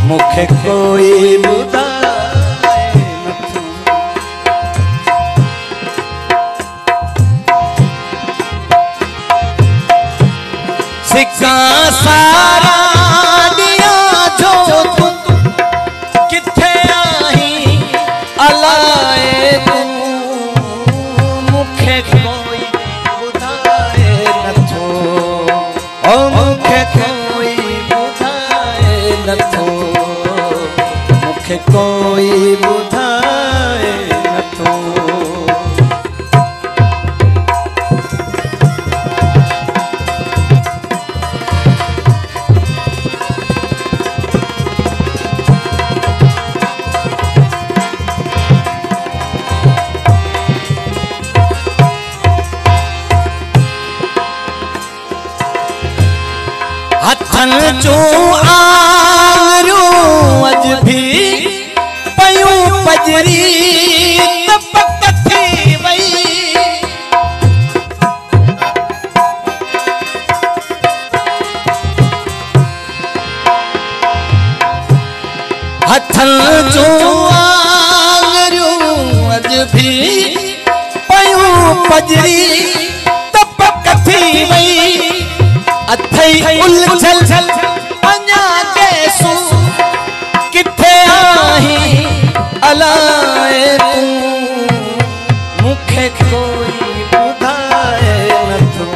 मुखे कोई बुधाए नथो। सिक्का सारा दिया जो तू किथे आही अलाए तू मुखे कोई बुधाए नथो। ओ मुखे कोई बुधाए नथो। मुखे कोई बुधाए नथो। हथन चो आरू अज भी पयूं पजरी तपक थी वई। हथन चो आरू अज भी पयूं पजरी तपक थी वई। अथई उलझल अञा कैसू किथे आही अलाए तू मुखे कोई बुधाए नथो।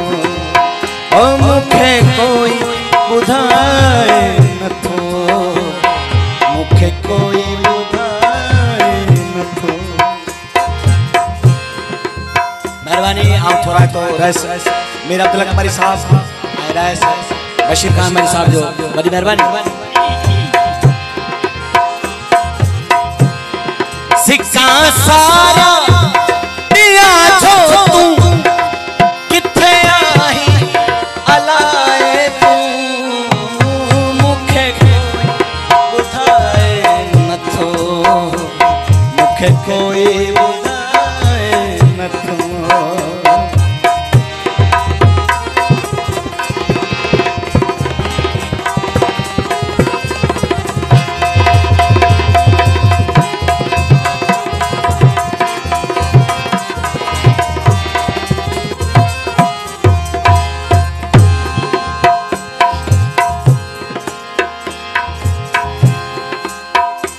ओ मुखे कोई बुधाए नथो। मुखे कोई बुधाए नथो। मेहरबानी आप थोड़ा तो रस मेरा अब्दुल कमारी साहब बशीर खान भाई साहब जो बड़ी मेहरबानी। सिक्का सारा दिया जो तू किथे आही अलाए तू मुखे कोई बुधाए नथो। मुखे कोई बुधाए नथो।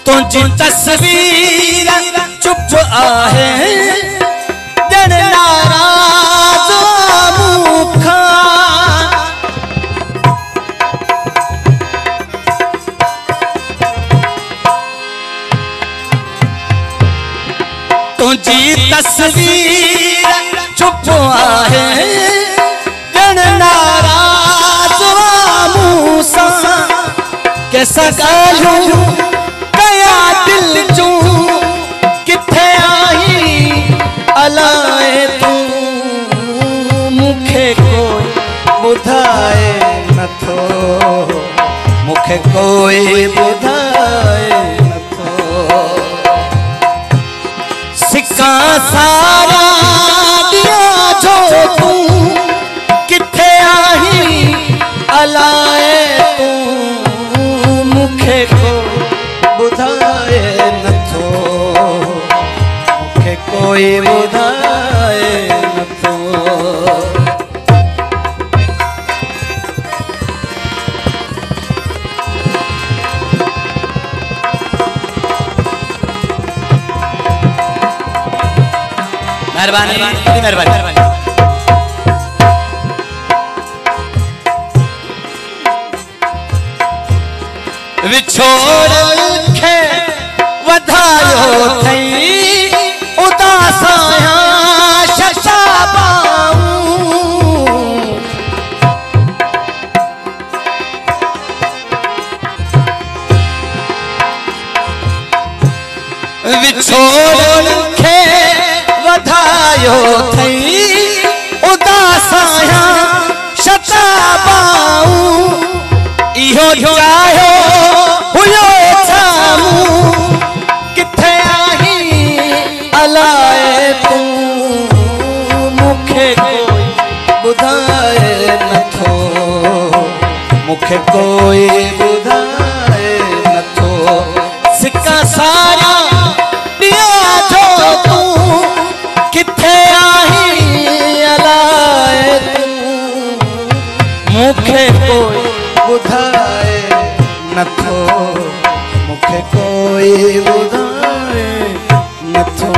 तुझी तस्वीर चुप आहे जन नाराज मुखा। तुझी तस्वीर चुप आहे जन नाराज मूसा। कैसा गालू दिल चू किथे आही अलाए तू मुखे कोई बुधाए नथो। मुखे कोई बुधाए नथो। सिक्का सारा दिया जो तू किथे आही अलाए तू मुखे कोई बुधाए नथो। मुखे कोई बुधाए नथो। मेहरबानी मेहरबानी। विछोड़ खे वधायो थई उदासाया शशाबाऊं। विछोड़ खे वधायो थई उदासाया शशाबाऊं। इहो चाहो हुयो छामू किथे आही अलाए तू मुखे कोई बुधाए नथो। मुखे कोई बुधाए नथो। ॿुधाए नथो मूंखे कोई ॿुधाए नथो